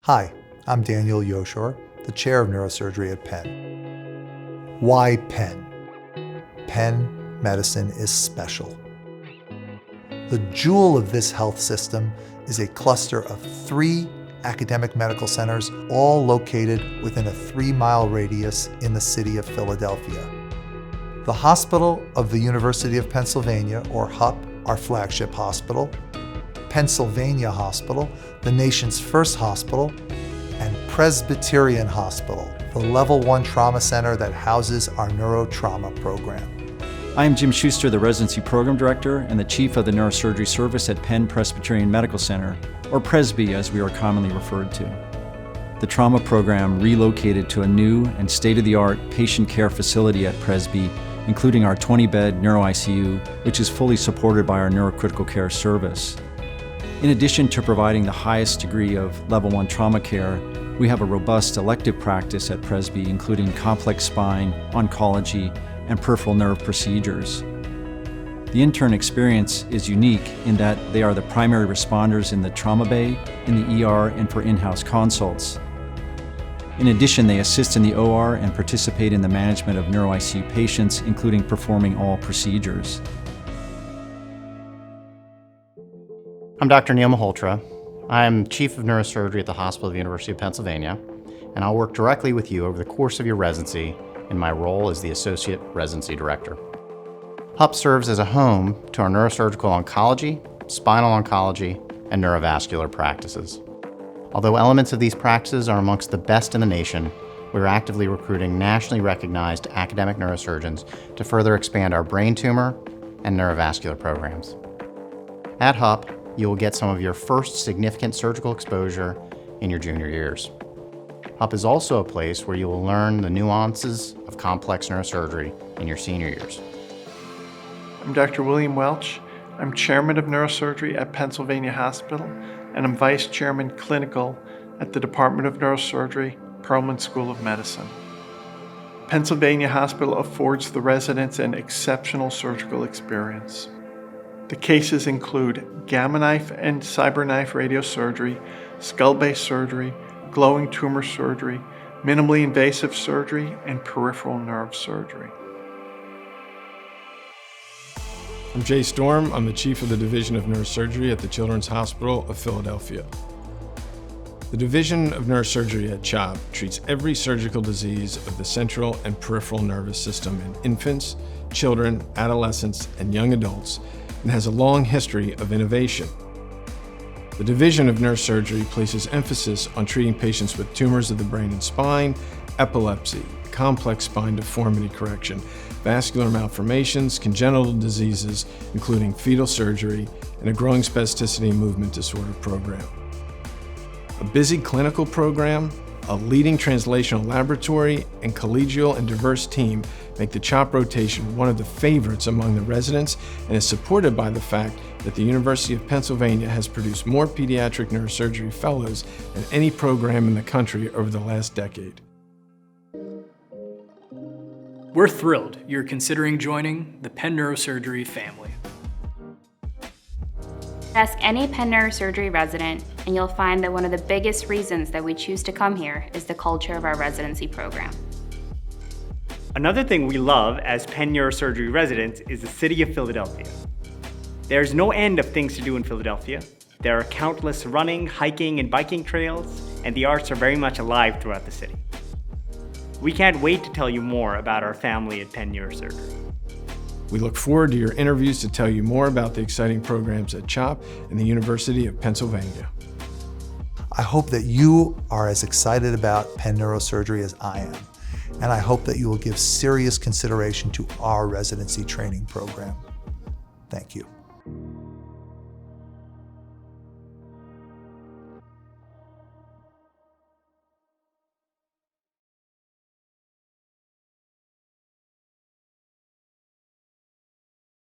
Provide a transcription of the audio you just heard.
Hi, I'm Daniel Yoshor, the chair of neurosurgery at Penn. Why Penn? Penn medicine is special. The jewel of this health system is a cluster of 3 academic medical centers, all located within a 3-mile radius in the city of Philadelphia. The Hospital of the University of Pennsylvania, or HUP, our flagship hospital, Pennsylvania Hospital, the nation's first hospital, and Presbyterian Hospital, the Level 1 trauma center that houses our neurotrauma program. I am Jim Schuster, the Residency Program Director and the Chief of the Neurosurgery Service at Penn Presbyterian Medical Center, or Presby as we are commonly referred to. The trauma program relocated to a new and state-of-the-art patient care facility at Presby, including our 20-bed neuro-ICU, which is fully supported by our neurocritical care service. In addition to providing the highest degree of Level 1 trauma care, we have a robust elective practice at Presby, including complex spine, oncology, and peripheral nerve procedures. The intern experience is unique in that they are the primary responders in the trauma bay, in the ER, and for in-house consults. In addition, they assist in the OR and participate in the management of neuro-ICU patients, including performing all procedures. I'm Dr. Neil Malhotra. I'm Chief of Neurosurgery at the Hospital of the University of Pennsylvania, and I'll work directly with you over the course of your residency in my role as the Associate Residency Director. HUP serves as a home to our neurosurgical oncology, spinal oncology, and neurovascular practices. Although elements of these practices are amongst the best in the nation, we're actively recruiting nationally recognized academic neurosurgeons to further expand our brain tumor and neurovascular programs. At HUP, you will get some of your first significant surgical exposure in your junior years. HUP is also a place where you will learn the nuances of complex neurosurgery in your senior years. I'm Dr. William Welch. I'm Chairman of Neurosurgery at Pennsylvania Hospital, and I'm Vice Chairman Clinical at the Department of Neurosurgery, Perelman School of Medicine. Pennsylvania Hospital affords the residents an exceptional surgical experience. The cases include gamma knife and cyberknife radiosurgery, skull-based surgery, glowing tumor surgery, minimally invasive surgery, and peripheral nerve surgery. I'm Jay Storm. I'm the Chief of the Division of Neurosurgery at the Children's Hospital of Philadelphia. The Division of Neurosurgery at CHOP treats every surgical disease of the central and peripheral nervous system in infants, children, adolescents, and young adults, and has a long history of innovation. The Division of Neurosurgery places emphasis on treating patients with tumors of the brain and spine, epilepsy, complex spine deformity correction, vascular malformations, congenital diseases, including fetal surgery, and a growing spasticity and movement disorder program. A busy clinical program, a leading translational laboratory, and collegial and diverse team make the CHOP rotation one of the favorites among the residents and is supported by the fact that the University of Pennsylvania has produced more pediatric neurosurgery fellows than any program in the country over the last decade. We're thrilled you're considering joining the Penn Neurosurgery family. Ask any Penn Neurosurgery resident, and you'll find that one of the biggest reasons that we choose to come here is the culture of our residency program. Another thing we love as Penn Neurosurgery residents is the city of Philadelphia. There's no end of things to do in Philadelphia. There are countless running, hiking, and biking trails, and the arts are very much alive throughout the city. We can't wait to tell you more about our family at Penn Neurosurgery. We look forward to your interviews to tell you more about the exciting programs at CHOP and the University of Pennsylvania. I hope that you are as excited about Penn Neurosurgery as I am, and I hope that you will give serious consideration to our residency training program. Thank you.